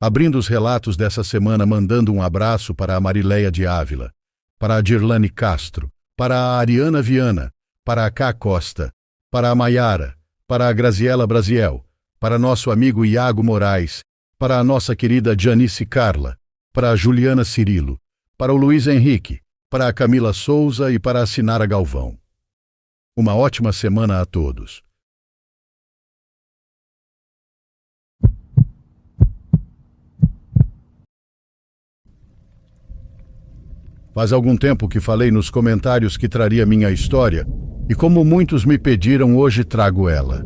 abrindo os relatos dessa semana, mandando um abraço para a Marileia de Ávila, para a Dirlane Castro, para a Ariana Viana, para a Cá Costa, para a Maiara, para a Graziela Brasiel, para nosso amigo Iago Moraes, para a nossa querida Janice Carla, para a Juliana Cirilo, para o Luiz Henrique, para a Camila Souza e para a Sinara Galvão. Uma ótima semana a todos. Faz algum tempo que falei nos comentários que traria minha história, e como muitos me pediram, hoje trago ela.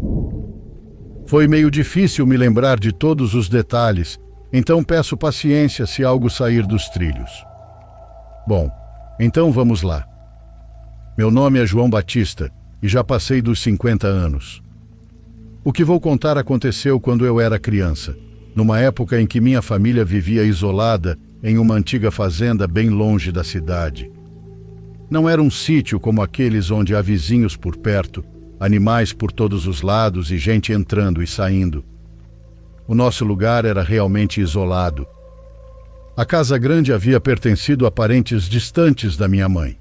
Foi meio difícil me lembrar de todos os detalhes, então peço paciência se algo sair dos trilhos. Bom, então vamos lá. Meu nome é João Batista e já passei dos 50 anos. O que vou contar aconteceu quando eu era criança, numa época em que minha família vivia isolada em uma antiga fazenda bem longe da cidade. Não era um sítio como aqueles onde há vizinhos por perto, animais por todos os lados e gente entrando e saindo. O nosso lugar era realmente isolado. A casa grande havia pertencido a parentes distantes da minha mãe.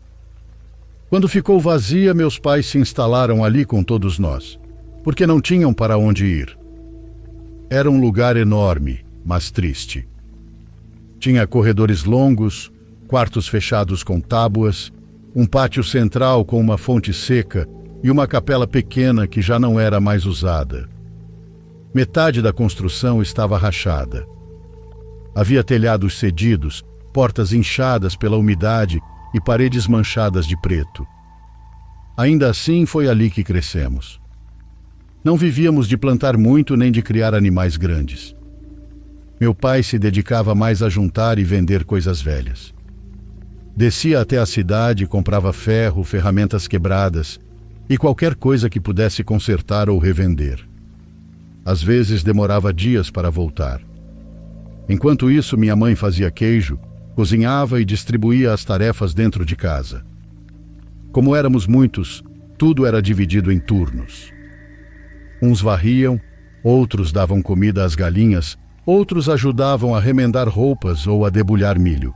Quando ficou vazia, meus pais se instalaram ali com todos nós, porque não tinham para onde ir. Era um lugar enorme, mas triste. Tinha corredores longos, quartos fechados com tábuas, um pátio central com uma fonte seca e uma capela pequena que já não era mais usada. Metade da construção estava rachada. Havia telhados cedidos, portas inchadas pela umidade e paredes manchadas de preto. Ainda assim, foi ali que crescemos. Não vivíamos de plantar muito nem de criar animais grandes. Meu pai se dedicava mais a juntar e vender coisas velhas. Descia até a cidade, comprava ferro, ferramentas quebradas e qualquer coisa que pudesse consertar ou revender. Às vezes demorava dias para voltar. Enquanto isso, minha mãe fazia queijo, cozinhava e distribuía as tarefas dentro de casa. Como éramos muitos, tudo era dividido em turnos. Uns varriam, outros davam comida às galinhas, outros ajudavam a remendar roupas ou a debulhar milho.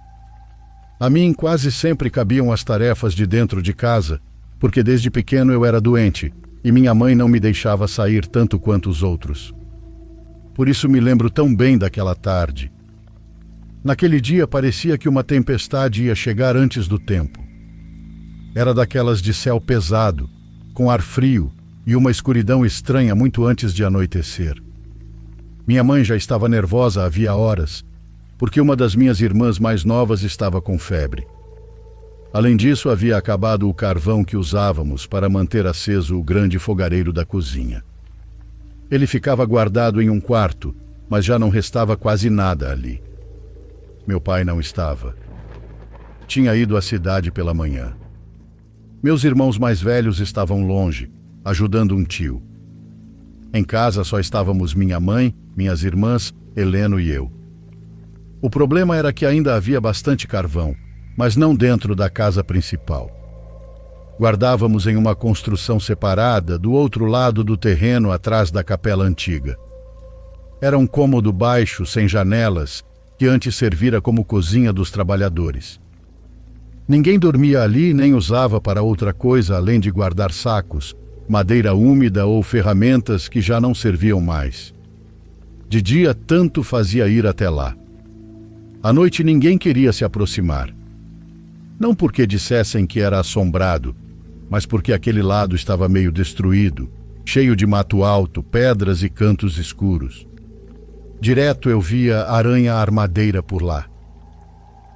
A mim quase sempre cabiam as tarefas de dentro de casa, porque desde pequeno eu era doente e minha mãe não me deixava sair tanto quanto os outros. Por isso me lembro tão bem daquela tarde. Naquele dia parecia que uma tempestade ia chegar antes do tempo. Era daquelas de céu pesado, com ar frio e uma escuridão estranha muito antes de anoitecer. Minha mãe já estava nervosa havia horas, porque uma das minhas irmãs mais novas estava com febre. Além disso, havia acabado o carvão que usávamos para manter aceso o grande fogareiro da cozinha. Ele ficava guardado em um quarto, mas já não restava quase nada ali. Meu pai não estava. Tinha ido à cidade pela manhã. Meus irmãos mais velhos estavam longe, ajudando um tio. Em casa só estávamos minha mãe, minhas irmãs, Heleno e eu. O problema era que ainda havia bastante carvão, mas não dentro da casa principal. Guardávamos em uma construção separada, do outro lado do terreno, atrás da capela antiga. Era um cômodo baixo, sem janelas, que antes servira como cozinha dos trabalhadores. Ninguém dormia ali nem usava para outra coisa além de guardar sacos, madeira úmida ou ferramentas que já não serviam mais. De dia, tanto fazia ir até lá. À noite, ninguém queria se aproximar. Não porque dissessem que era assombrado, mas porque aquele lado estava meio destruído, cheio de mato alto, pedras e cantos escuros. Direto eu via aranha-armadeira por lá.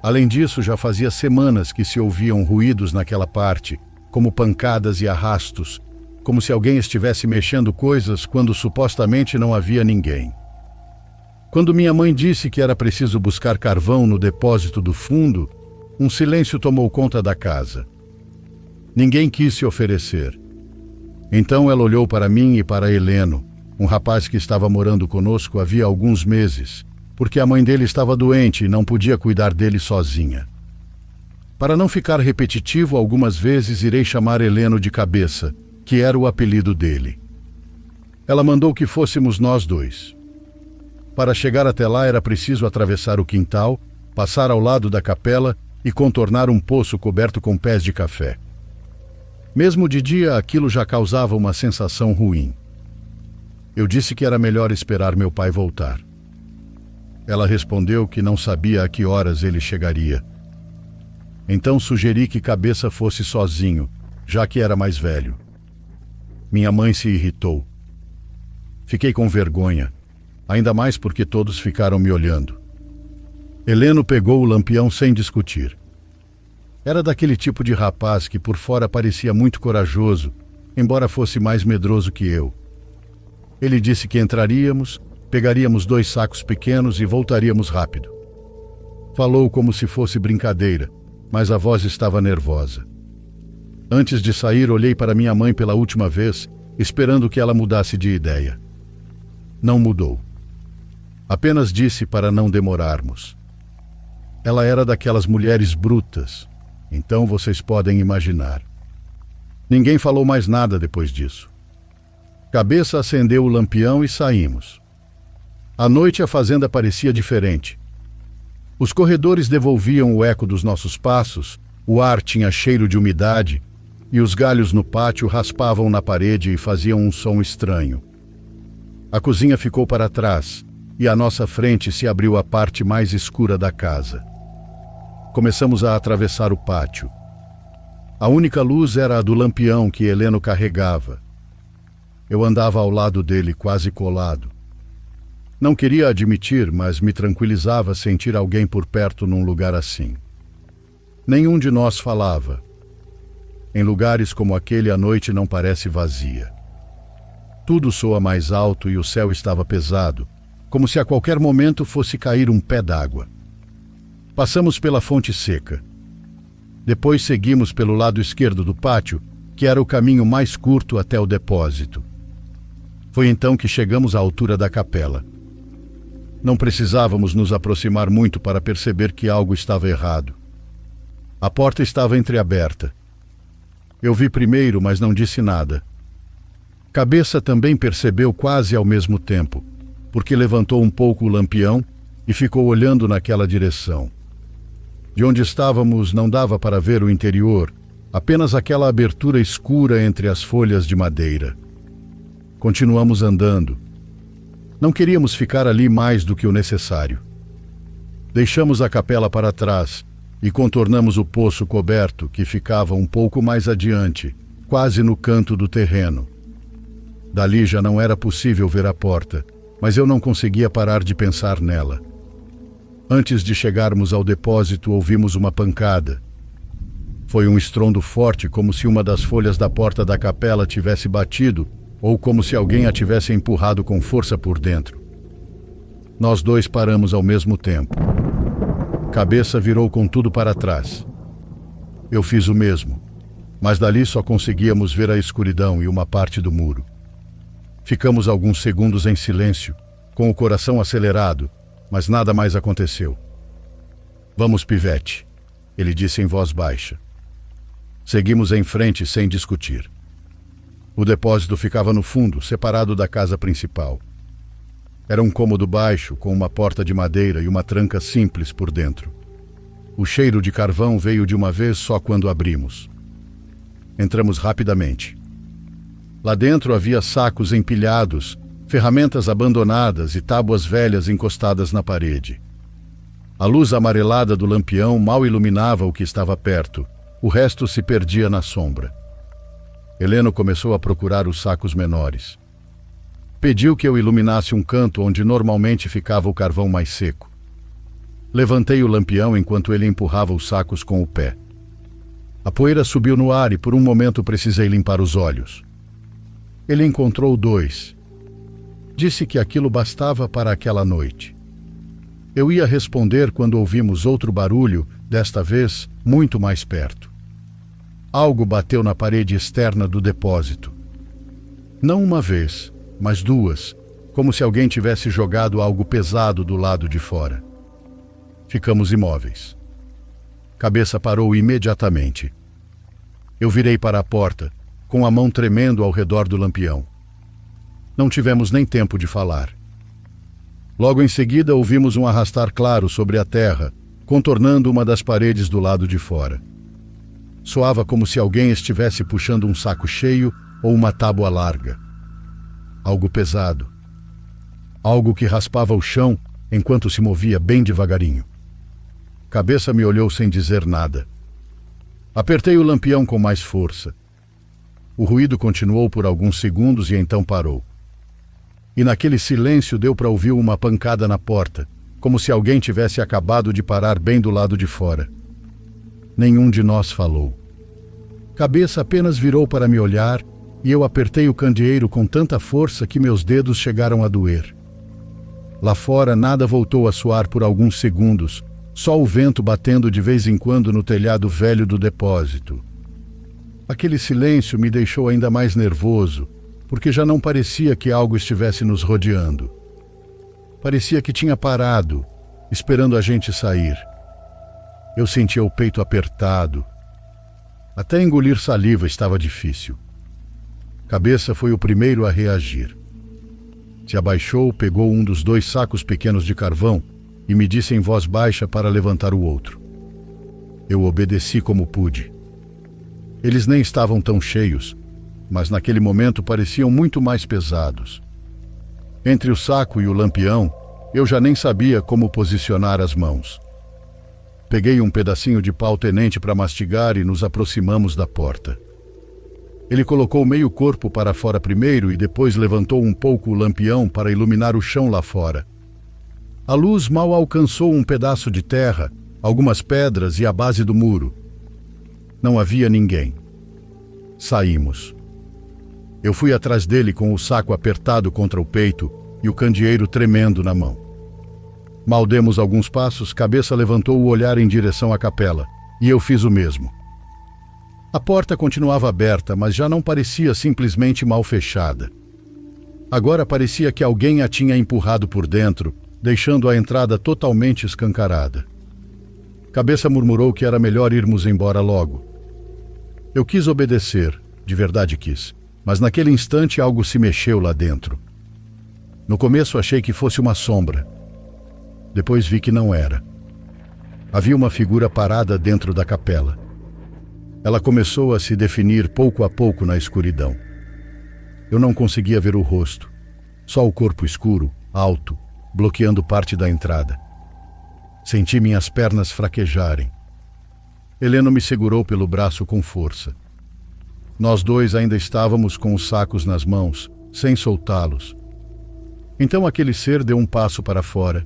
Além disso, já fazia semanas que se ouviam ruídos naquela parte, como pancadas e arrastos, como se alguém estivesse mexendo coisas quando supostamente não havia ninguém. Quando minha mãe disse que era preciso buscar carvão no depósito do fundo, um silêncio tomou conta da casa. Ninguém quis se oferecer. Então ela olhou para mim e para Heleno, um rapaz que estava morando conosco havia alguns meses, porque a mãe dele estava doente e não podia cuidar dele sozinha. Para não ficar repetitivo, algumas vezes irei chamar Heleno de Cabeça, que era o apelido dele. Ela mandou que fôssemos nós dois. Para chegar até lá era preciso atravessar o quintal, passar ao lado da capela e contornar um poço coberto com pés de café. Mesmo de dia, aquilo já causava uma sensação ruim. Eu disse que era melhor esperar meu pai voltar. Ela respondeu que não sabia a que horas ele chegaria. Então sugeri que Cabeça fosse sozinho, já que era mais velho. Minha mãe se irritou. Fiquei com vergonha, ainda mais porque todos ficaram me olhando. Heleno pegou o lampião sem discutir. Era daquele tipo de rapaz que por fora parecia muito corajoso, embora fosse mais medroso que eu. Ele disse que entraríamos, pegaríamos 2 sacos pequenos e voltaríamos rápido. Falou como se fosse brincadeira, mas a voz estava nervosa. Antes de sair, olhei para minha mãe pela última vez, esperando que ela mudasse de ideia. Não mudou. Apenas disse para não demorarmos. Ela era daquelas mulheres brutas, então vocês podem imaginar. Ninguém falou mais nada depois disso. Cabeça acendeu o lampião e saímos. À noite a fazenda parecia diferente. Os corredores devolviam o eco dos nossos passos, o ar tinha cheiro de umidade e os galhos no pátio raspavam na parede e faziam um som estranho. A cozinha ficou para trás e à nossa frente se abriu a parte mais escura da casa. Começamos a atravessar o pátio. A única luz era a do lampião que Heleno carregava. Eu andava ao lado dele, quase colado. Não queria admitir, mas me tranquilizava sentir alguém por perto num lugar assim. Nenhum de nós falava. Em lugares como aquele, a noite não parece vazia. Tudo soa mais alto e o céu estava pesado, como se a qualquer momento fosse cair um pé d'água. Passamos pela fonte seca. Depois seguimos pelo lado esquerdo do pátio, que era o caminho mais curto até o depósito. Foi então que chegamos à altura da capela. Não precisávamos nos aproximar muito para perceber que algo estava errado. A porta estava entreaberta. Eu vi primeiro, mas não disse nada. Cabeça também percebeu quase ao mesmo tempo, porque levantou um pouco o lampião e ficou olhando naquela direção. De onde estávamos não dava para ver o interior, apenas aquela abertura escura entre as folhas de madeira. Continuamos andando. Não queríamos ficar ali mais do que o necessário. Deixamos a capela para trás e contornamos o poço coberto que ficava um pouco mais adiante, quase no canto do terreno. Dali já não era possível ver a porta, mas eu não conseguia parar de pensar nela. Antes de chegarmos ao depósito, ouvimos uma pancada. Foi um estrondo forte, como se uma das folhas da porta da capela tivesse batido ou como se alguém a tivesse empurrado com força por dentro. Nós dois paramos ao mesmo tempo. Cabeça virou com tudo para trás. Eu fiz o mesmo, mas dali só conseguíamos ver a escuridão e uma parte do muro. Ficamos alguns segundos em silêncio, com o coração acelerado, mas nada mais aconteceu. Vamos, pivete, ele disse em voz baixa. Seguimos em frente sem discutir. O depósito ficava no fundo, separado da casa principal. Era um cômodo baixo, com uma porta de madeira e uma tranca simples por dentro. O cheiro de carvão veio de uma vez só quando abrimos. Entramos rapidamente. Lá dentro havia sacos empilhados, ferramentas abandonadas e tábuas velhas encostadas na parede. A luz amarelada do lampião mal iluminava o que estava perto. O resto se perdia na sombra. Heleno começou a procurar os sacos menores. Pediu que eu iluminasse um canto onde normalmente ficava o carvão mais seco. Levantei o lampião enquanto ele empurrava os sacos com o pé. A poeira subiu no ar e por um momento precisei limpar os olhos. Ele encontrou 2. Disse que aquilo bastava para aquela noite. Eu ia responder quando ouvimos outro barulho, desta vez muito mais perto. Algo bateu na parede externa do depósito. Não uma vez, mas 2, como se alguém tivesse jogado algo pesado do lado de fora. Ficamos imóveis. Cabeça parou imediatamente. Eu virei para a porta, com a mão tremendo ao redor do lampião. Não tivemos nem tempo de falar. Logo em seguida, ouvimos um arrastar claro sobre a terra, contornando uma das paredes do lado de fora. Soava como se alguém estivesse puxando um saco cheio ou uma tábua larga. Algo pesado. Algo que raspava o chão enquanto se movia bem devagarinho. Cabeça me olhou sem dizer nada. Apertei o lampião com mais força. O ruído continuou por alguns segundos e então parou. E naquele silêncio deu para ouvir uma pancada na porta, como se alguém tivesse acabado de parar bem do lado de fora. Nenhum de nós falou. Cabeça apenas virou para me olhar e eu apertei o candeeiro com tanta força que meus dedos chegaram a doer. Lá fora nada voltou a soar por alguns segundos, só o vento batendo de vez em quando no telhado velho do depósito. Aquele silêncio me deixou ainda mais nervoso, porque já não parecia que algo estivesse nos rodeando. Parecia que tinha parado, esperando a gente sair. Eu sentia o peito apertado. Até engolir saliva estava difícil. Cabeça foi o primeiro a reagir. Se abaixou, pegou um dos 2 sacos pequenos de carvão e me disse em voz baixa para levantar o outro. Eu obedeci como pude. Eles nem estavam tão cheios, mas naquele momento pareciam muito mais pesados. Entre o saco e o lampião, eu já nem sabia como posicionar as mãos. Peguei um pedacinho de pau-tenente para mastigar e nos aproximamos da porta. Ele colocou meio corpo para fora primeiro e depois levantou um pouco o lampião para iluminar o chão lá fora. A luz mal alcançou um pedaço de terra, algumas pedras e a base do muro. Não havia ninguém. Saímos. Eu fui atrás dele com o saco apertado contra o peito e o candeeiro tremendo na mão. Mal demos alguns passos, Cabeça levantou o olhar em direção à capela, e eu fiz o mesmo. A porta continuava aberta, mas já não parecia simplesmente mal fechada. Agora parecia que alguém a tinha empurrado por dentro, deixando a entrada totalmente escancarada. Cabeça murmurou que era melhor irmos embora logo. Eu quis obedecer, de verdade quis, mas naquele instante algo se mexeu lá dentro. No começo achei que fosse uma sombra. Depois vi que não era. Havia uma figura parada dentro da capela. Ela começou a se definir pouco a pouco na escuridão. Eu não conseguia ver o rosto, só o corpo escuro, alto, bloqueando parte da entrada. Senti minhas pernas fraquejarem. Heleno me segurou pelo braço com força. Nós 2 ainda estávamos com os sacos nas mãos, sem soltá-los. Então aquele ser deu um passo para fora,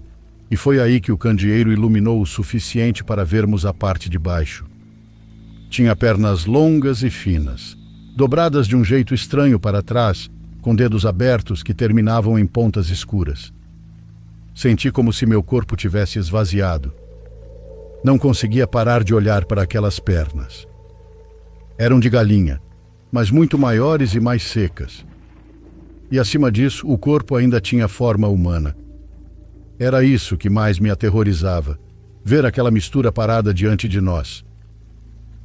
e foi aí que o candeeiro iluminou o suficiente para vermos a parte de baixo. Tinha pernas longas e finas, dobradas de um jeito estranho para trás, com dedos abertos que terminavam em pontas escuras. Senti como se meu corpo tivesse esvaziado. Não conseguia parar de olhar para aquelas pernas. Eram de galinha, mas muito maiores e mais secas. E acima disso, o corpo ainda tinha forma humana. Era isso que mais me aterrorizava, ver aquela mistura parada diante de nós.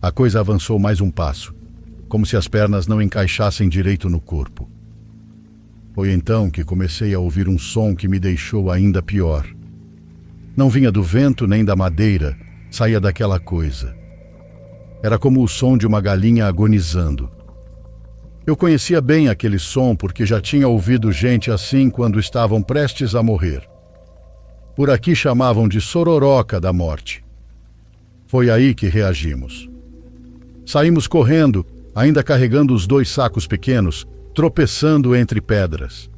A coisa avançou mais um passo, como se as pernas não encaixassem direito no corpo. Foi então que comecei a ouvir um som que me deixou ainda pior. Não vinha do vento nem da madeira, saía daquela coisa. Era como o som de uma galinha agonizando. Eu conhecia bem aquele som porque já tinha ouvido gente assim quando estavam prestes a morrer. Por aqui chamavam de sororoca da morte. Foi aí que reagimos. Saímos correndo, ainda carregando os 2 sacos pequenos, tropeçando entre pedras.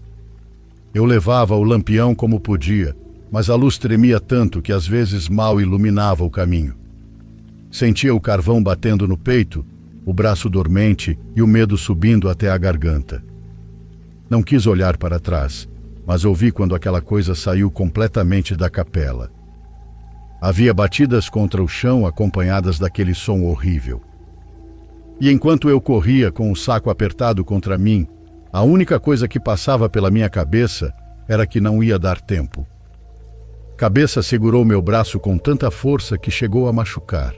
Eu levava o lampião como podia, mas a luz tremia tanto que às vezes mal iluminava o caminho. Sentia o carvão batendo no peito, o braço dormente e o medo subindo até a garganta. Não quis olhar para trás, mas ouvi quando aquela coisa saiu completamente da capela. Havia batidas contra o chão acompanhadas daquele som horrível. E enquanto eu corria com o saco apertado contra mim, a única coisa que passava pela minha cabeça era que não ia dar tempo. Cabeça segurou meu braço com tanta força que chegou a machucar.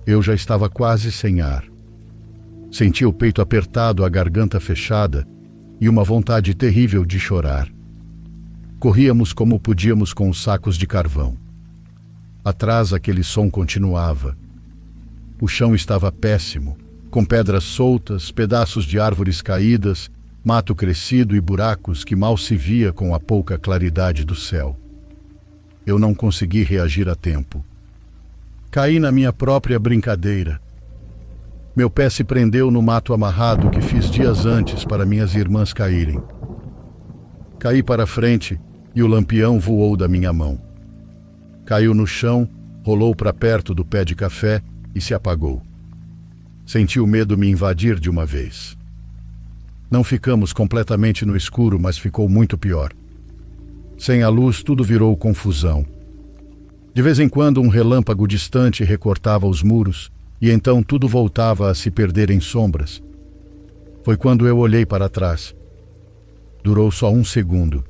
Eu já estava quase sem ar. Sentia o peito apertado, a garganta fechada e uma vontade terrível de chorar. Corríamos como podíamos com os sacos de carvão. Atrás aquele som continuava. O chão estava péssimo, com pedras soltas, pedaços de árvores caídas, mato crescido e buracos que mal se via com a pouca claridade do céu. Eu não consegui reagir a tempo. Caí na minha própria brincadeira. Meu pé se prendeu no mato amarrado que fiz dias antes para minhas irmãs caírem. Caí para frente e o lampião voou da minha mão. Caiu no chão, rolou para perto do pé de café e se apagou. Senti o medo me invadir de uma vez. Não ficamos completamente no escuro, mas ficou muito pior. Sem a luz, tudo virou confusão. De vez em quando, um relâmpago distante recortava os muros e então tudo voltava a se perder em sombras. Foi quando eu olhei para trás. Durou só um segundo.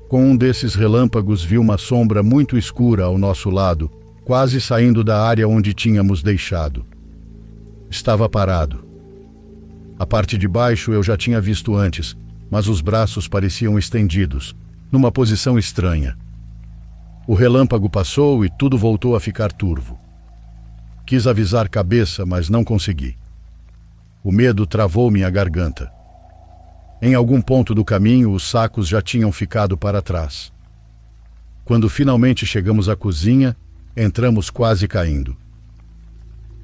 Com um desses relâmpagos, vi uma sombra muito escura ao nosso lado, quase saindo da área onde tínhamos deixado. Estava parado. A parte de baixo eu já tinha visto antes, mas os braços pareciam estendidos, numa posição estranha. O relâmpago passou e tudo voltou a ficar turvo. Quis avisar cabeça, mas não consegui. O medo travou minha garganta. Em algum ponto do caminho, os sacos já tinham ficado para trás. Quando finalmente chegamos à cozinha, entramos quase caindo.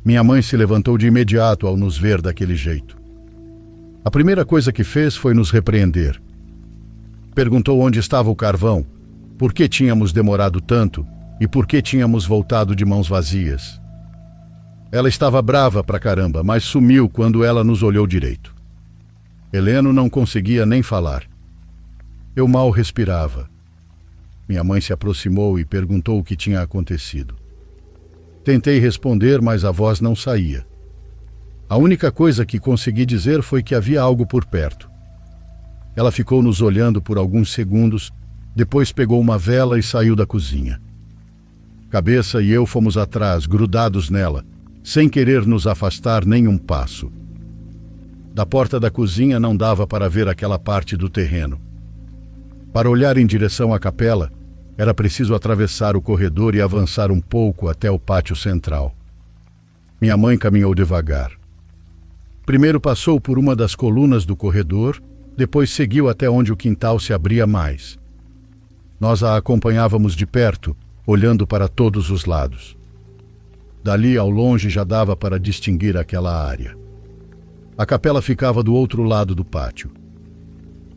Minha mãe se levantou de imediato ao nos ver daquele jeito. A primeira coisa que fez foi nos repreender. Perguntou onde estava o carvão, por que tínhamos demorado tanto e por que tínhamos voltado de mãos vazias. Ela estava brava pra caramba, mas sumiu quando ela nos olhou direito. Heleno não conseguia nem falar. Eu mal respirava. Minha mãe se aproximou e perguntou o que tinha acontecido. Tentei responder, mas a voz não saía. A única coisa que consegui dizer foi que havia algo por perto. Ela ficou nos olhando por alguns segundos, depois pegou uma vela e saiu da cozinha. Cabeça e eu fomos atrás, grudados nela, sem querer nos afastar nem um passo. Da porta da cozinha não dava para ver aquela parte do terreno. Para olhar em direção à capela, era preciso atravessar o corredor e avançar um pouco até o pátio central. Minha mãe caminhou devagar. Primeiro passou por uma das colunas do corredor, depois seguiu até onde o quintal se abria mais. Nós a acompanhávamos de perto, olhando para todos os lados. Dali, ao longe, já dava para distinguir aquela área. A capela ficava do outro lado do pátio.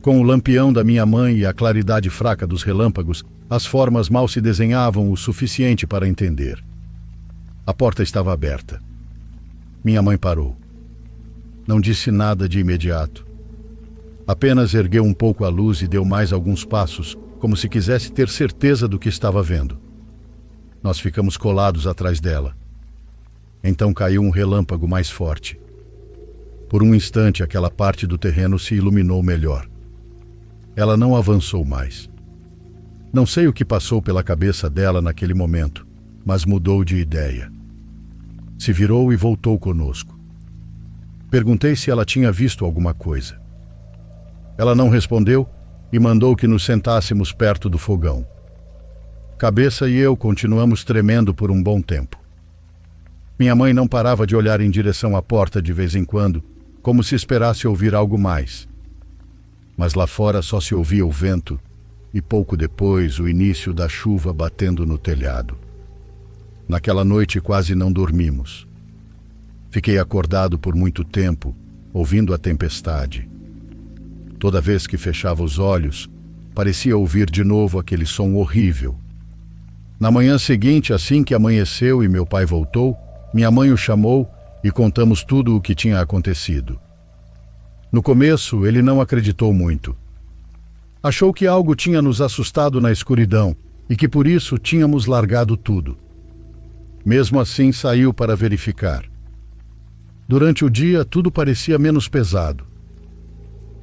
Com o lampião da minha mãe e a claridade fraca dos relâmpagos, as formas mal se desenhavam o suficiente para entender. A porta estava aberta. Minha mãe parou. Não disse nada de imediato. Apenas ergueu um pouco a luz e deu mais alguns passos, como se quisesse ter certeza do que estava vendo. Nós ficamos colados atrás dela. Então caiu um relâmpago mais forte. Por um instante, aquela parte do terreno se iluminou melhor. Ela não avançou mais. Não sei o que passou pela cabeça dela naquele momento, mas mudou de ideia. Se virou e voltou conosco. Perguntei se ela tinha visto alguma coisa. Ela não respondeu e mandou que nos sentássemos perto do fogão. Cabeça e eu continuamos tremendo por um bom tempo. Minha mãe não parava de olhar em direção à porta de vez em quando, como se esperasse ouvir algo mais. Mas lá fora só se ouvia o vento e pouco depois o início da chuva batendo no telhado. Naquela noite quase não dormimos. Fiquei acordado por muito tempo, ouvindo a tempestade. Toda vez que fechava os olhos, parecia ouvir de novo aquele som horrível. Na manhã seguinte, assim que amanheceu e meu pai voltou, minha mãe o chamou e contamos tudo o que tinha acontecido. No começo, ele não acreditou muito. Achou que algo tinha nos assustado na escuridão e que por isso tínhamos largado tudo. Mesmo assim, saiu para verificar. Durante o dia, tudo parecia menos pesado.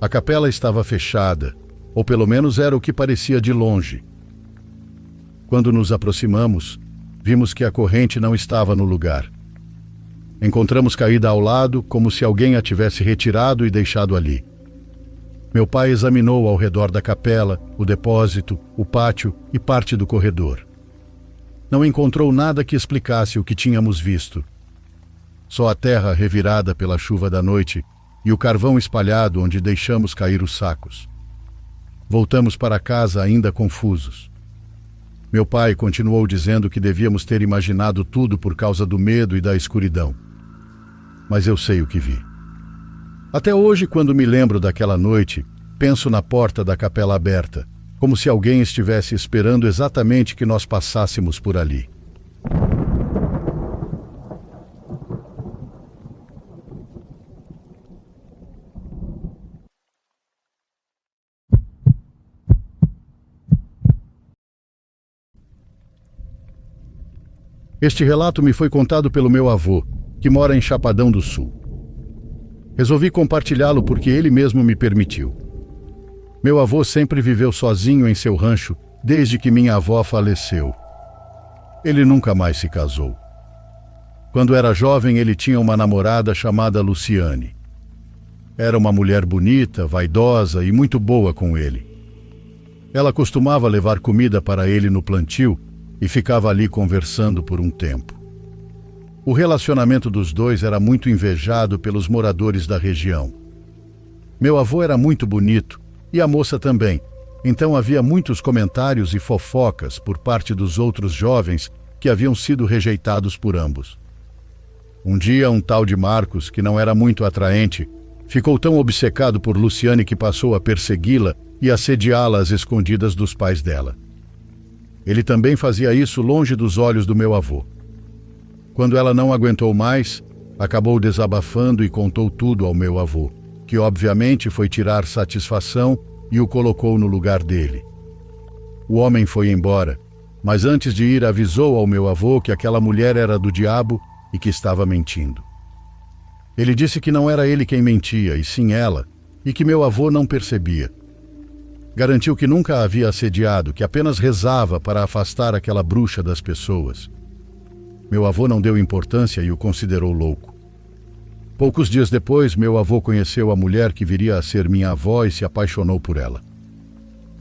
A capela estava fechada, ou pelo menos era o que parecia de longe. Quando nos aproximamos, vimos que a corrente não estava no lugar. Encontramos caída ao lado, como se alguém a tivesse retirado e deixado ali. Meu pai examinou ao redor da capela, o depósito, o pátio e parte do corredor. Não encontrou nada que explicasse o que tínhamos visto. Só a terra revirada pela chuva da noite e o carvão espalhado onde deixamos cair os sacos. Voltamos para casa ainda confusos. Meu pai continuou dizendo que devíamos ter imaginado tudo por causa do medo e da escuridão. Mas eu sei o que vi. Até hoje, quando me lembro daquela noite, penso na porta da capela aberta, como se alguém estivesse esperando exatamente que nós passássemos por ali. Este relato me foi contado pelo meu avô, que mora em Chapadão do Sul. Resolvi compartilhá-lo porque ele mesmo me permitiu. Meu avô sempre viveu sozinho em seu rancho desde que minha avó faleceu. Ele nunca mais se casou. Quando era jovem, ele tinha uma namorada chamada Luciane. Era uma mulher bonita, vaidosa e muito boa com ele. Ela costumava levar comida para ele no plantio e ficava ali conversando por um tempo. O relacionamento dos dois era muito invejado pelos moradores da região. Meu avô era muito bonito, e a moça também, então havia muitos comentários e fofocas por parte dos outros jovens que haviam sido rejeitados por ambos. Um dia, um tal de Marcos, que não era muito atraente, ficou tão obcecado por Luciane que passou a persegui-la e assediá-la às escondidas dos pais dela. Ele também fazia isso longe dos olhos do meu avô. Quando ela não aguentou mais, acabou desabafando e contou tudo ao meu avô, que obviamente foi tirar satisfação e o colocou no lugar dele. O homem foi embora, mas antes de ir avisou ao meu avô que aquela mulher era do diabo e que estava mentindo. Ele disse que não era ele quem mentia, e sim ela, e que meu avô não percebia. Garantiu que nunca a havia assediado, que apenas rezava para afastar aquela bruxa das pessoas. Meu avô não deu importância e o considerou louco. Poucos dias depois, meu avô conheceu a mulher que viria a ser minha avó e se apaixonou por ela.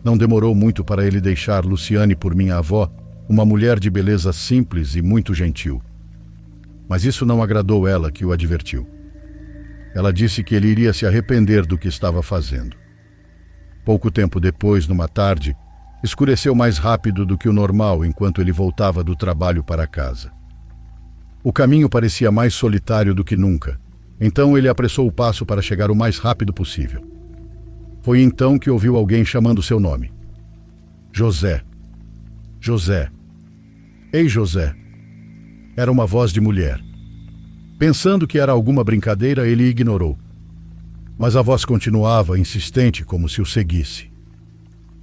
Não demorou muito para ele deixar Luciane por minha avó, uma mulher de beleza simples e muito gentil. Mas isso não agradou ela, que o advertiu. Ela disse que ele iria se arrepender do que estava fazendo. Pouco tempo depois, numa tarde, escureceu mais rápido do que o normal enquanto ele voltava do trabalho para casa. O caminho parecia mais solitário do que nunca, então ele apressou o passo para chegar o mais rápido possível. Foi então que ouviu alguém chamando seu nome. José. José. Ei, José. Era uma voz de mulher. Pensando que era alguma brincadeira, ele ignorou. Mas a voz continuava, insistente, como se o seguisse.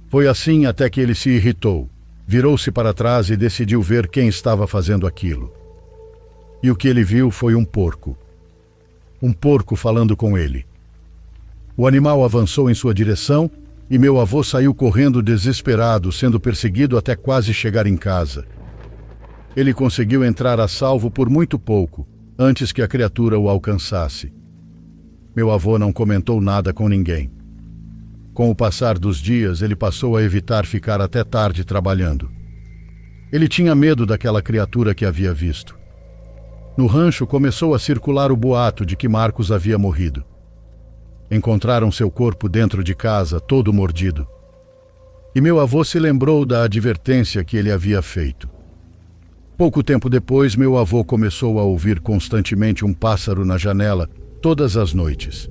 Foi assim até que ele se irritou, virou-se para trás e decidiu ver quem estava fazendo aquilo. E o que ele viu foi um porco. Um porco falando com ele. O animal avançou em sua direção e meu avô saiu correndo desesperado, sendo perseguido até quase chegar em casa. Ele conseguiu entrar a salvo por muito pouco, antes que a criatura o alcançasse. Meu avô não comentou nada com ninguém. Com o passar dos dias, ele passou a evitar ficar até tarde trabalhando. Ele tinha medo daquela criatura que havia visto. No rancho começou a circular o boato de que Marcos havia morrido. Encontraram seu corpo dentro de casa, todo mordido. E meu avô se lembrou da advertência que ele havia feito. Pouco tempo depois, meu avô começou a ouvir constantemente um pássaro na janela, todas as noites.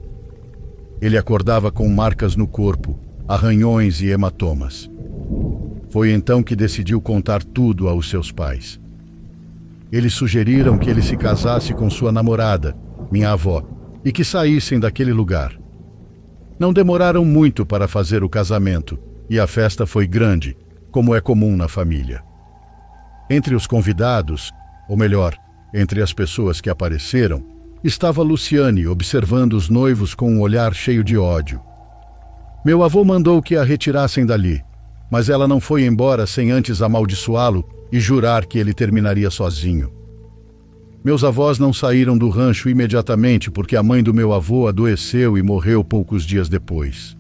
Ele acordava com marcas no corpo, arranhões e hematomas. Foi então que decidiu contar tudo aos seus pais. Eles sugeriram que ele se casasse com sua namorada, minha avó, e que saíssem daquele lugar. Não demoraram muito para fazer o casamento, e a festa foi grande, como é comum na família. Entre os convidados, ou melhor, entre as pessoas que apareceram, estava Luciane observando os noivos com um olhar cheio de ódio. Meu avô mandou que a retirassem dali, mas ela não foi embora sem antes amaldiçoá-lo e jurar que ele terminaria sozinho. Meus avós não saíram do rancho imediatamente porque a mãe do meu avô adoeceu e morreu poucos dias depois.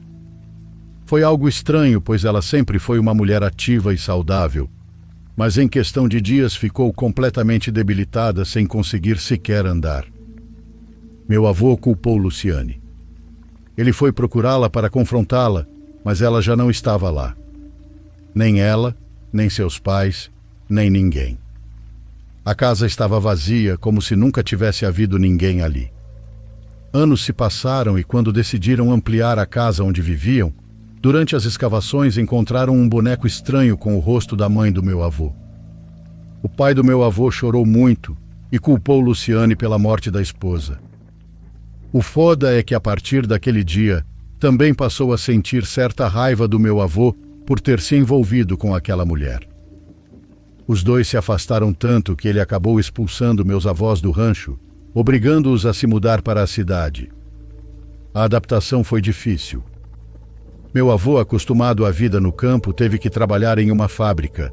Foi algo estranho, pois ela sempre foi uma mulher ativa e saudável, mas em questão de dias ficou completamente debilitada sem conseguir sequer andar. Meu avô culpou Luciane. Ele foi procurá-la para confrontá-la, mas ela já não estava lá. Nem ela, nem seus pais, nem ninguém. A casa estava vazia, como se nunca tivesse havido ninguém ali. Anos se passaram e quando decidiram ampliar a casa onde viviam, durante as escavações encontraram um boneco estranho com o rosto da mãe do meu avô. O pai do meu avô chorou muito e culpou Luciane pela morte da esposa. O foda é que a partir daquele dia, também passou a sentir certa raiva do meu avô por ter se envolvido com aquela mulher. Os dois se afastaram tanto que ele acabou expulsando meus avós do rancho, obrigando-os a se mudar para a cidade. A adaptação foi difícil. Meu avô, acostumado à vida no campo, teve que trabalhar em uma fábrica,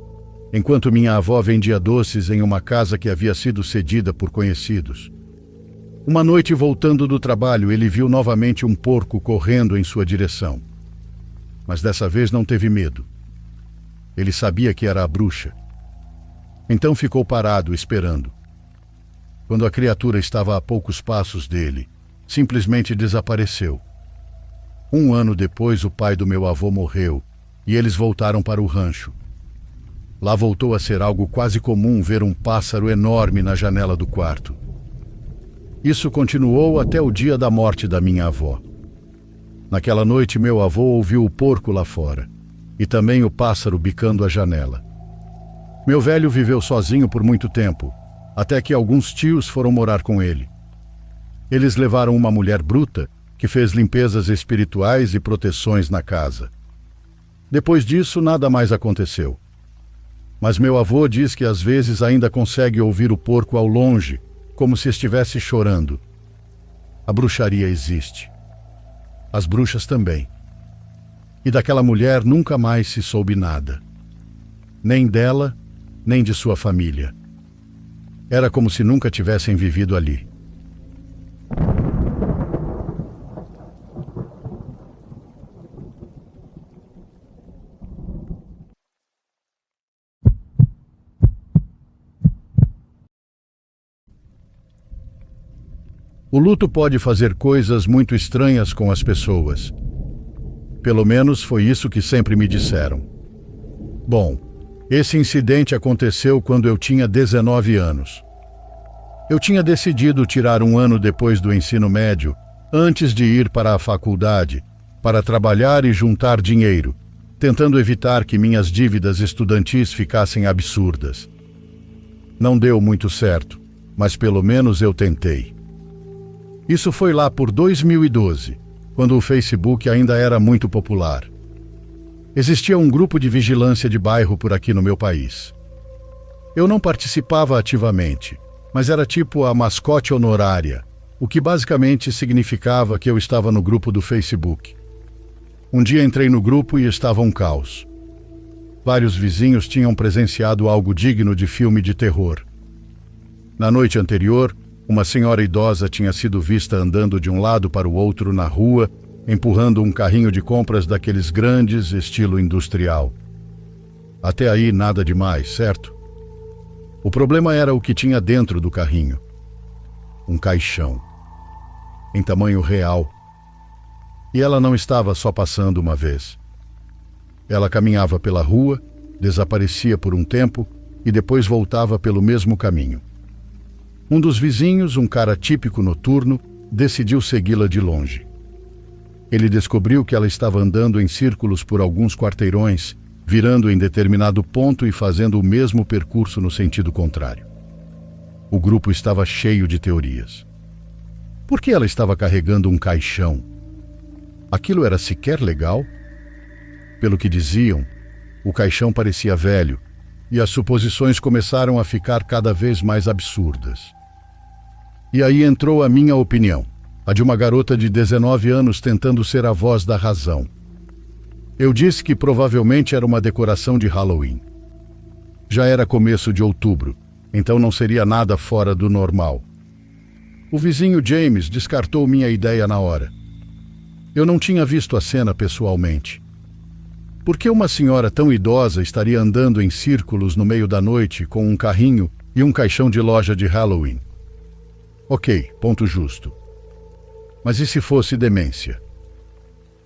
enquanto minha avó vendia doces em uma casa que havia sido cedida por conhecidos. Uma noite, voltando do trabalho, ele viu novamente um porco correndo em sua direção. Mas dessa vez não teve medo. Ele sabia que era a bruxa. Então ficou parado, esperando. Quando a criatura estava a poucos passos dele, simplesmente desapareceu. 1 ano depois, o pai do meu avô morreu e eles voltaram para o rancho. Lá voltou a ser algo quase comum ver um pássaro enorme na janela do quarto. Isso continuou até o dia da morte da minha avó. Naquela noite, meu avô ouviu o porco lá fora e também o pássaro bicando a janela. Meu velho viveu sozinho por muito tempo, até que alguns tios foram morar com ele. Eles levaram uma mulher bruta que fez limpezas espirituais e proteções na casa. Depois disso, nada mais aconteceu. Mas meu avô diz que às vezes ainda consegue ouvir o porco ao longe, como se estivesse chorando. A bruxaria existe. As bruxas também. E daquela mulher nunca mais se soube nada. Nem dela, nem de sua família. Era como se nunca tivessem vivido ali. O luto pode fazer coisas muito estranhas com as pessoas. Pelo menos foi isso que sempre me disseram. Bom, esse incidente aconteceu quando eu tinha 19 anos. Eu tinha decidido tirar 1 ano depois do ensino médio, antes de ir para a faculdade, para trabalhar e juntar dinheiro, tentando evitar que minhas dívidas estudantis ficassem absurdas. Não deu muito certo, mas pelo menos eu tentei. Isso foi lá por 2012, quando o Facebook ainda era muito popular. Existia um grupo de vigilância de bairro por aqui no meu país. Eu não participava ativamente, mas era tipo a mascote honorária, o que basicamente significava que eu estava no grupo do Facebook. Um dia entrei no grupo e estava um caos. Vários vizinhos tinham presenciado algo digno de filme de terror. Na noite anterior, uma senhora idosa tinha sido vista andando de um lado para o outro na rua, empurrando um carrinho de compras daqueles grandes, estilo industrial. Até aí nada demais, certo? O problema era o que tinha dentro do carrinho. Um caixão. Em tamanho real. E ela não estava só passando uma vez. Ela caminhava pela rua, desaparecia por um tempo e depois voltava pelo mesmo caminho. Um dos vizinhos, um cara típico noturno, decidiu segui-la de longe. Ele descobriu que ela estava andando em círculos por alguns quarteirões, virando em determinado ponto e fazendo o mesmo percurso no sentido contrário. O grupo estava cheio de teorias. Por que ela estava carregando um caixão? Aquilo era sequer legal? Pelo que diziam, o caixão parecia velho, e as suposições começaram a ficar cada vez mais absurdas. E aí entrou a minha opinião, a de uma garota de 19 anos tentando ser a voz da razão. Eu disse que provavelmente era uma decoração de Halloween. Já era começo de outubro, então não seria nada fora do normal. O vizinho James descartou minha ideia na hora. Eu não tinha visto a cena pessoalmente, Por que uma senhora tão idosa estaria andando em círculos no meio da noite com um carrinho e um caixão de loja de Halloween? Ok, ponto justo. Mas e se fosse demência?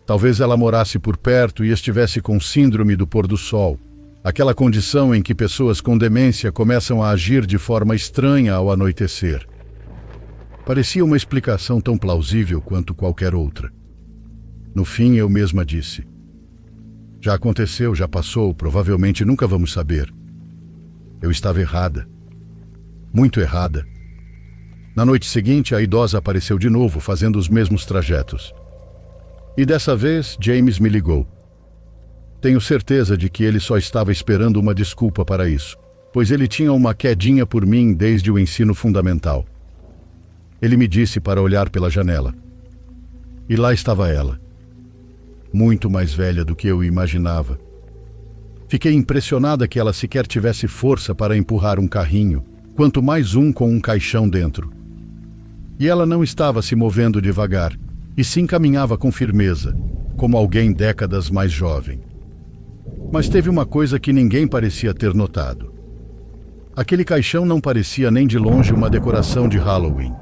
Talvez ela morasse por perto e estivesse com síndrome do pôr-do-sol, aquela condição em que pessoas com demência começam a agir de forma estranha ao anoitecer. Parecia uma explicação tão plausível quanto qualquer outra. No fim, eu mesma disse: já aconteceu, já passou, provavelmente nunca vamos saber. Eu estava errada. Muito errada. Na noite seguinte, a idosa apareceu de novo, fazendo os mesmos trajetos. E dessa vez, James me ligou. Tenho certeza de que ele só estava esperando uma desculpa para isso, pois ele tinha uma quedinha por mim desde o ensino fundamental. Ele me disse para olhar pela janela. E lá estava ela. Muito mais velha do que eu imaginava. Fiquei impressionada que ela sequer tivesse força para empurrar um carrinho, quanto mais um com um caixão dentro. E ela não estava se movendo devagar, e sim caminhava com firmeza, como alguém décadas mais jovem. Mas teve uma coisa que ninguém parecia ter notado. Aquele caixão não parecia nem de longe uma decoração de Halloween.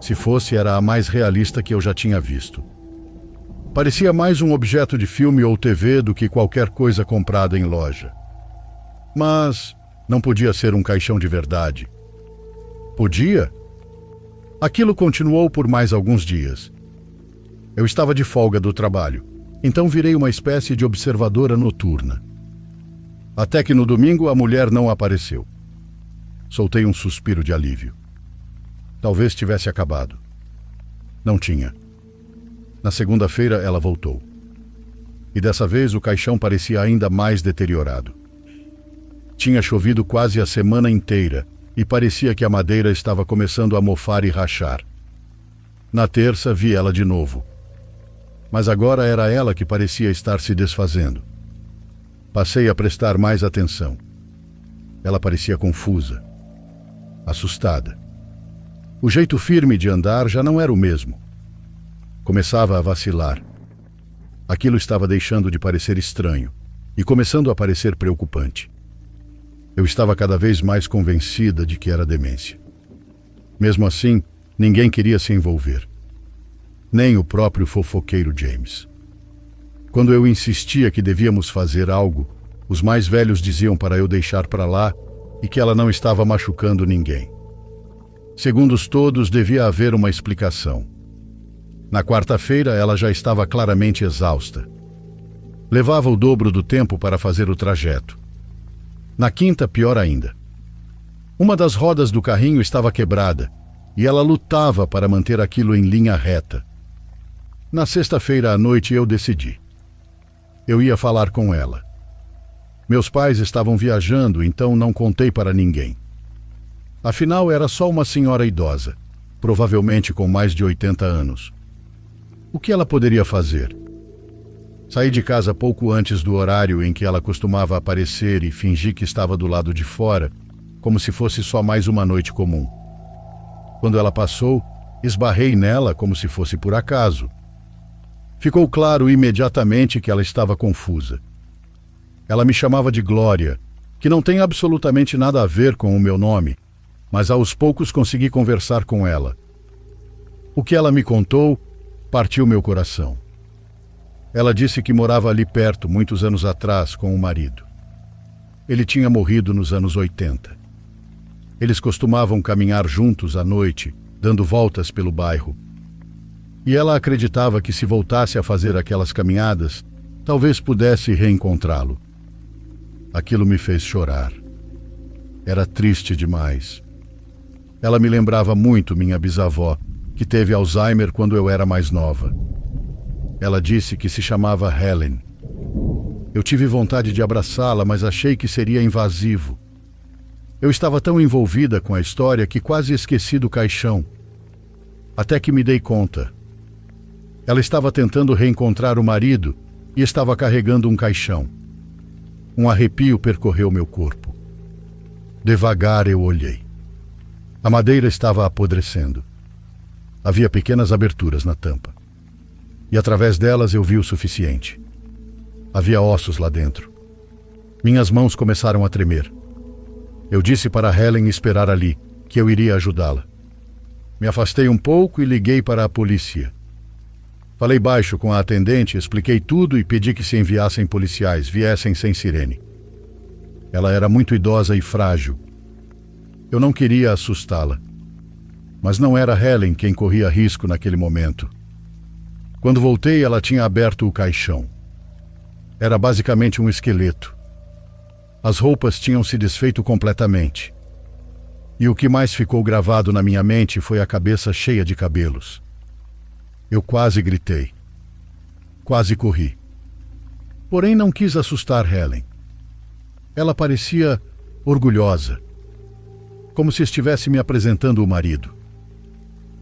Se fosse, era a mais realista que eu já tinha visto. Parecia mais um objeto de filme ou TV do que qualquer coisa comprada em loja. Mas não podia ser um caixão de verdade. Podia? Aquilo continuou por mais alguns dias. Eu estava de folga do trabalho, então virei uma espécie de observadora noturna. Até que no domingo a mulher não apareceu. Soltei um suspiro de alívio. Talvez tivesse acabado. Não tinha. Na segunda-feira ela voltou. E dessa vez o caixão parecia ainda mais deteriorado. Tinha chovido quase a semana inteira e parecia que a madeira estava começando a mofar e rachar. Na terça vi ela de novo. Mas agora era ela que parecia estar se desfazendo. Passei a prestar mais atenção. Ela parecia confusa, assustada. O jeito firme de andar já não era o mesmo. Começava a vacilar. Aquilo estava deixando de parecer estranho e começando a parecer preocupante. Eu estava cada vez mais convencida de que era demência. Mesmo assim, ninguém queria se envolver. Nem o próprio fofoqueiro James. Quando eu insistia que devíamos fazer algo, os mais velhos diziam para eu deixar para lá e que ela não estava machucando ninguém. Segundo todos, devia haver uma explicação. Na quarta-feira, ela já estava claramente exausta. Levava o dobro do tempo para fazer o trajeto. Na quinta, pior ainda. Uma das rodas do carrinho estava quebrada e ela lutava para manter aquilo em linha reta. Na sexta-feira à noite, eu decidi. Eu ia falar com ela. Meus pais estavam viajando, então não contei para ninguém. Afinal, era só uma senhora idosa, provavelmente com mais de 80 anos. O que ela poderia fazer? Saí de casa pouco antes do horário em que ela costumava aparecer e fingi que estava do lado de fora, como se fosse só mais uma noite comum. Quando ela passou, esbarrei nela como se fosse por acaso. Ficou claro imediatamente que ela estava confusa. Ela me chamava de Glória, que não tem absolutamente nada a ver com o meu nome, mas aos poucos consegui conversar com ela. O que ela me contou partiu meu coração. Ela disse que morava ali perto, muitos anos atrás, com o marido. Ele tinha morrido nos anos 80. Eles costumavam caminhar juntos à noite, dando voltas pelo bairro. E ela acreditava que se voltasse a fazer aquelas caminhadas, talvez pudesse reencontrá-lo. Aquilo me fez chorar. Era triste demais. Ela me lembrava muito minha bisavó, que teve Alzheimer quando eu era mais nova. Ela disse que se chamava Helen. Eu tive vontade de abraçá-la, mas achei que seria invasivo. Eu estava tão envolvida com a história que quase esqueci do caixão. Até que me dei conta. Ela estava tentando reencontrar o marido e estava carregando um caixão. Um arrepio percorreu meu corpo. Devagar eu olhei. A madeira estava apodrecendo. Havia pequenas aberturas na tampa. E através delas eu vi o suficiente. Havia ossos lá dentro. Minhas mãos começaram a tremer. Eu disse para Helen esperar ali, que eu iria ajudá-la. Me afastei um pouco e liguei para a polícia. Falei baixo com a atendente, expliquei tudo e pedi que se enviassem policiais, viessem sem sirene. Ela era muito idosa e frágil. Eu não queria assustá-la. Mas não era Helen quem corria risco naquele momento. Quando voltei, ela tinha aberto o caixão. Era basicamente um esqueleto. As roupas tinham se desfeito completamente. E o que mais ficou gravado na minha mente foi a cabeça cheia de cabelos. Eu quase gritei. Quase corri. Porém, não quis assustar Helen. Ela parecia orgulhosa, como se estivesse me apresentando o marido.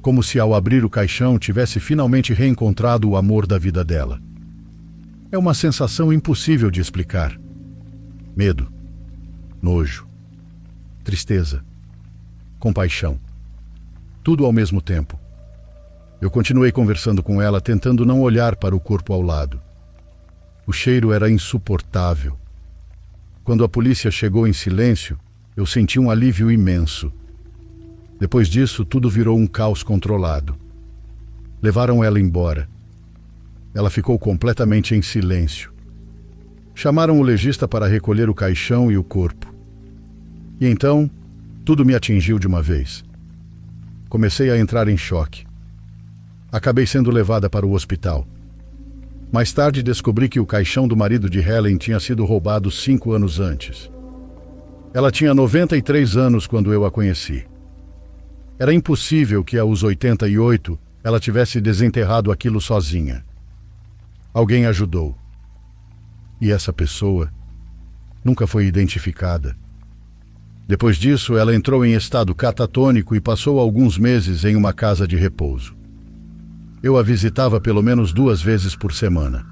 Como se ao abrir o caixão tivesse finalmente reencontrado o amor da vida dela. É uma sensação impossível de explicar. Medo, nojo, tristeza, compaixão. Tudo ao mesmo tempo. Eu continuei conversando com ela, tentando não olhar para o corpo ao lado. O cheiro era insuportável. Quando a polícia chegou em silêncio, eu senti um alívio imenso. Depois disso, tudo virou um caos controlado. Levaram ela embora. Ela ficou completamente em silêncio. Chamaram o legista para recolher o caixão e o corpo. E então, tudo me atingiu de uma vez. Comecei a entrar em choque. Acabei sendo levada para o hospital. Mais tarde descobri que o caixão do marido de Helen tinha sido roubado 5 anos antes. Ela tinha 93 anos quando eu a conheci. Era impossível que aos 88 ela tivesse desenterrado aquilo sozinha. Alguém ajudou. E essa pessoa nunca foi identificada. Depois disso, ela entrou em estado catatônico e passou alguns meses em uma casa de repouso. Eu a visitava pelo menos 2 vezes por semana.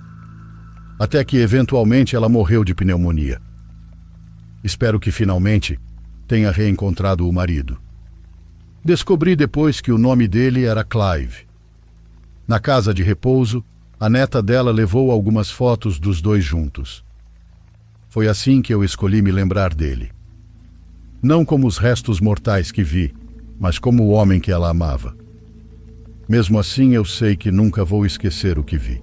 Até que, eventualmente, ela morreu de pneumonia. Espero que, finalmente, tenha reencontrado o marido. Descobri depois que o nome dele era Clive. Na casa de repouso, a neta dela levou algumas fotos dos dois juntos. Foi assim que eu escolhi me lembrar dele. Não como os restos mortais que vi, mas como o homem que ela amava. Mesmo assim, eu sei que nunca vou esquecer o que vi.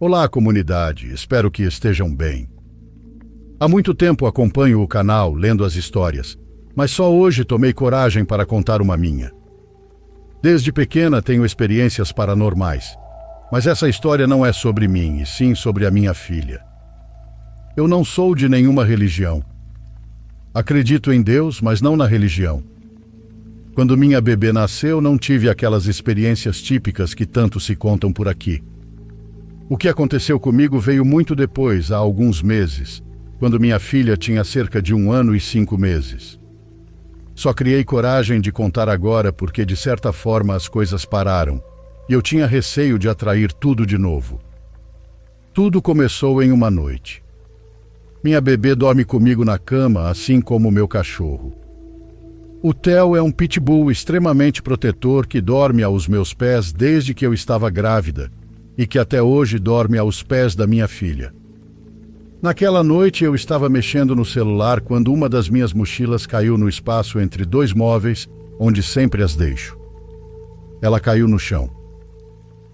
Olá, comunidade. Espero que estejam bem. Há muito tempo acompanho o canal, lendo as histórias, mas só hoje tomei coragem para contar uma minha. Desde pequena tenho experiências paranormais, mas essa história não é sobre mim, e sim sobre a minha filha. Eu não sou de nenhuma religião. Acredito em Deus, mas não na religião. Quando minha bebê nasceu, não tive aquelas experiências típicas que tanto se contam por aqui. O que aconteceu comigo veio muito depois, há alguns meses, quando minha filha tinha cerca de 1 ano e 5 meses. Só criei coragem de contar agora porque, de certa forma, as coisas pararam e eu tinha receio de atrair tudo de novo. Tudo começou em uma noite. Minha bebê dorme comigo na cama, assim como o meu cachorro. O Theo é um pitbull extremamente protetor que dorme aos meus pés desde que eu estava grávida e que até hoje dorme aos pés da minha filha. Naquela noite eu estava mexendo no celular quando uma das minhas mochilas caiu no espaço entre 2 móveis, onde sempre as deixo. Ela caiu no chão.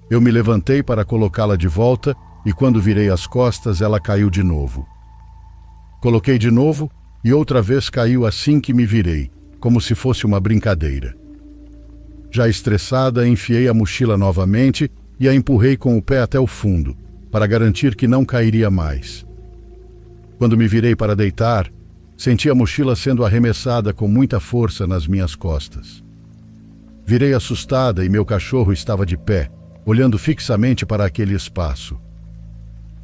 Eu me levantei para colocá-la de volta e quando virei as costas ela caiu de novo. Coloquei de novo e outra vez caiu assim que me virei, como se fosse uma brincadeira. Já estressada, enfiei a mochila novamente e a empurrei com o pé até o fundo, para garantir que não cairia mais. Quando me virei para deitar, senti a mochila sendo arremessada com muita força nas minhas costas. Virei assustada e meu cachorro estava de pé, olhando fixamente para aquele espaço.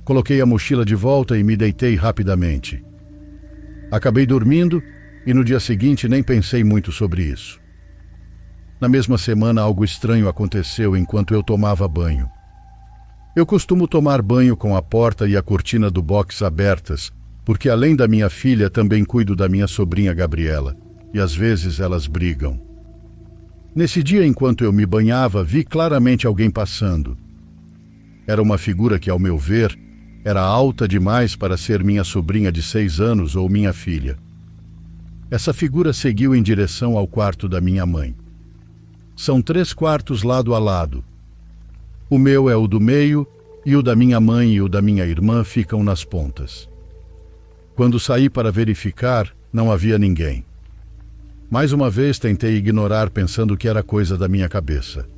Coloquei a mochila de volta e me deitei rapidamente. Acabei dormindo e no dia seguinte nem pensei muito sobre isso. Na mesma semana, algo estranho aconteceu enquanto eu tomava banho. Eu costumo tomar banho com a porta e a cortina do box abertas, porque além da minha filha, também cuido da minha sobrinha Gabriela, e às vezes elas brigam. Nesse dia, enquanto eu me banhava, vi claramente alguém passando. Era uma figura que, ao meu ver, era alta demais para ser minha sobrinha de 6 anos ou minha filha. Essa figura seguiu em direção ao quarto da minha mãe. São 3 quartos lado a lado. O meu é o do meio e o da minha mãe e o da minha irmã ficam nas pontas. Quando saí para verificar, não havia ninguém. Mais uma vez tentei ignorar pensando que era coisa da minha cabeça.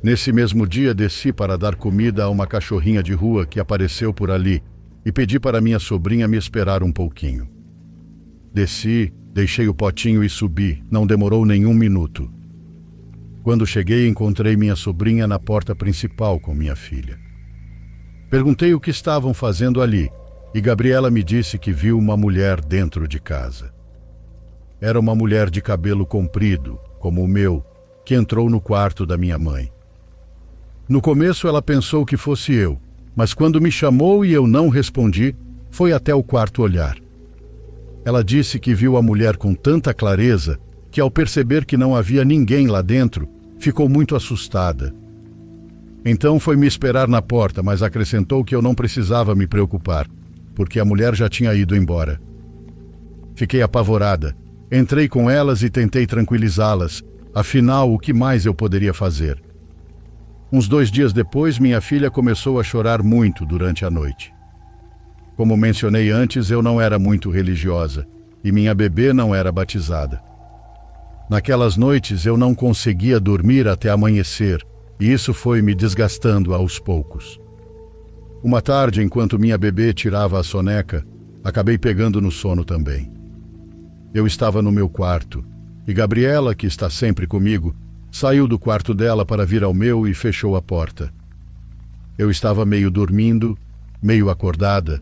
Nesse mesmo dia desci para dar comida a uma cachorrinha de rua que apareceu por ali e pedi para minha sobrinha me esperar um pouquinho. Desci, deixei o potinho e subi, não demorou nenhum minuto. Quando cheguei, encontrei minha sobrinha na porta principal com minha filha. Perguntei o que estavam fazendo ali e Gabriela me disse que viu uma mulher dentro de casa. Era uma mulher de cabelo comprido, como o meu, que entrou no quarto da minha mãe. No começo ela pensou que fosse eu, mas quando me chamou e eu não respondi, foi até o quarto olhar. Ela disse que viu a mulher com tanta clareza que, ao perceber que não havia ninguém lá dentro, ficou muito assustada. Então foi me esperar na porta, mas acrescentou que eu não precisava me preocupar, porque a mulher já tinha ido embora. Fiquei apavorada. Entrei com elas e tentei tranquilizá-las, afinal, o que mais eu poderia fazer? Uns 2 dias depois, minha filha começou a chorar muito durante a noite. Como mencionei antes, eu não era muito religiosa e minha bebê não era batizada. Naquelas noites eu não conseguia dormir até amanhecer e isso foi me desgastando aos poucos. Uma tarde, enquanto minha bebê tirava a soneca, acabei pegando no sono também. Eu estava no meu quarto e Gabriela, que está sempre comigo, saiu do quarto dela para vir ao meu e fechou a porta. Eu estava meio dormindo, meio acordada,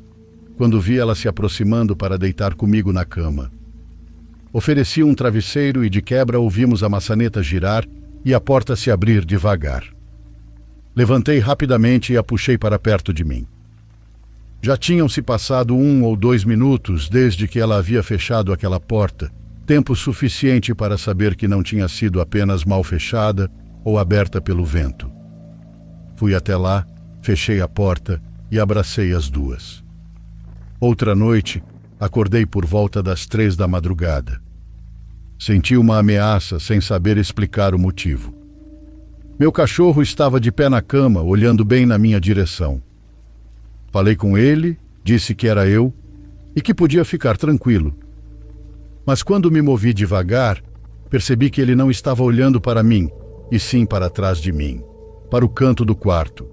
quando vi ela se aproximando para deitar comigo na cama. Ofereci um travesseiro e de quebra ouvimos a maçaneta girar e a porta se abrir devagar. Levantei rapidamente e a puxei para perto de mim. Já tinham se passado 1 ou 2 minutos desde que ela havia fechado aquela porta, tempo suficiente para saber que não tinha sido apenas mal fechada ou aberta pelo vento. Fui até lá, fechei a porta e abracei as duas. Outra noite, acordei por volta das 3 da madrugada. Senti uma ameaça sem saber explicar o motivo. Meu cachorro estava de pé na cama, olhando bem na minha direção. Falei com ele, disse que era eu e que podia ficar tranquilo. Mas quando me movi devagar, percebi que ele não estava olhando para mim, e sim para trás de mim, para o canto do quarto.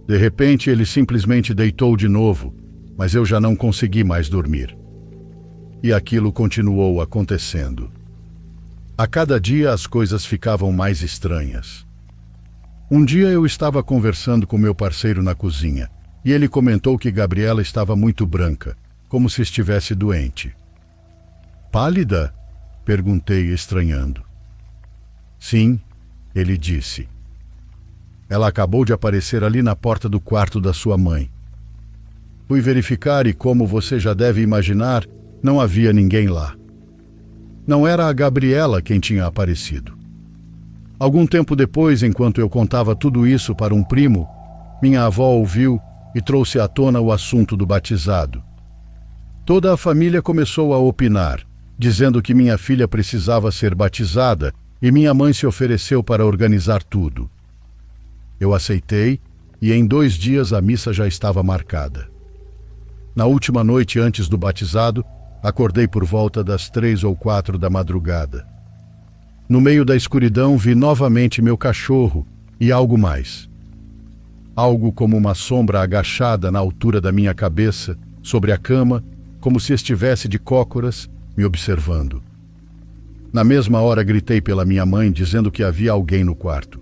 De repente, ele simplesmente deitou de novo, mas eu já não consegui mais dormir. E aquilo continuou acontecendo. A cada dia as coisas ficavam mais estranhas. Um dia eu estava conversando com meu parceiro na cozinha, e ele comentou que Gabriela estava muito branca, como se estivesse doente. Pálida? Perguntei, estranhando. Sim, ele disse. Ela acabou de aparecer ali na porta do quarto da sua mãe. Fui verificar e, como você já deve imaginar, não havia ninguém lá. Não era a Gabriela quem tinha aparecido. Algum tempo depois, enquanto eu contava tudo isso para um primo, minha avó ouviu e trouxe à tona o assunto do batizado. Toda a família começou a opinar, dizendo que minha filha precisava ser batizada e minha mãe se ofereceu para organizar tudo. Eu aceitei e em 2 dias a missa já estava marcada. Na última noite antes do batizado, acordei por volta das 3 ou 4 da madrugada. No meio da escuridão vi novamente meu cachorro e algo mais. Algo como uma sombra agachada na altura da minha cabeça, sobre a cama, como se estivesse de cócoras, me observando. Na mesma hora gritei pela minha mãe, dizendo que havia alguém no quarto.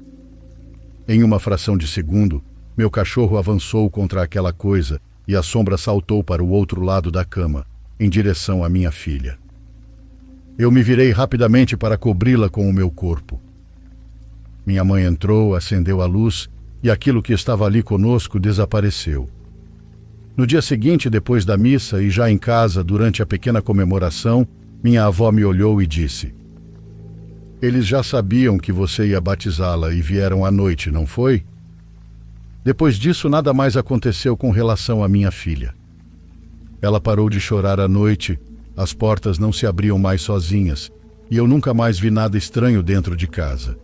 Em uma fração de segundo, meu cachorro avançou contra aquela coisa e a sombra saltou para o outro lado da cama, em direção à minha filha. Eu me virei rapidamente para cobri-la com o meu corpo. Minha mãe entrou, acendeu a luz e aquilo que estava ali conosco desapareceu. No dia seguinte, depois da missa e já em casa, durante a pequena comemoração, minha avó me olhou e disse: "Eles já sabiam que você ia batizá-la e vieram à noite, não foi?" Depois disso, nada mais aconteceu com relação à minha filha. Ela parou de chorar à noite, as portas não se abriam mais sozinhas, e eu nunca mais vi nada estranho dentro de casa.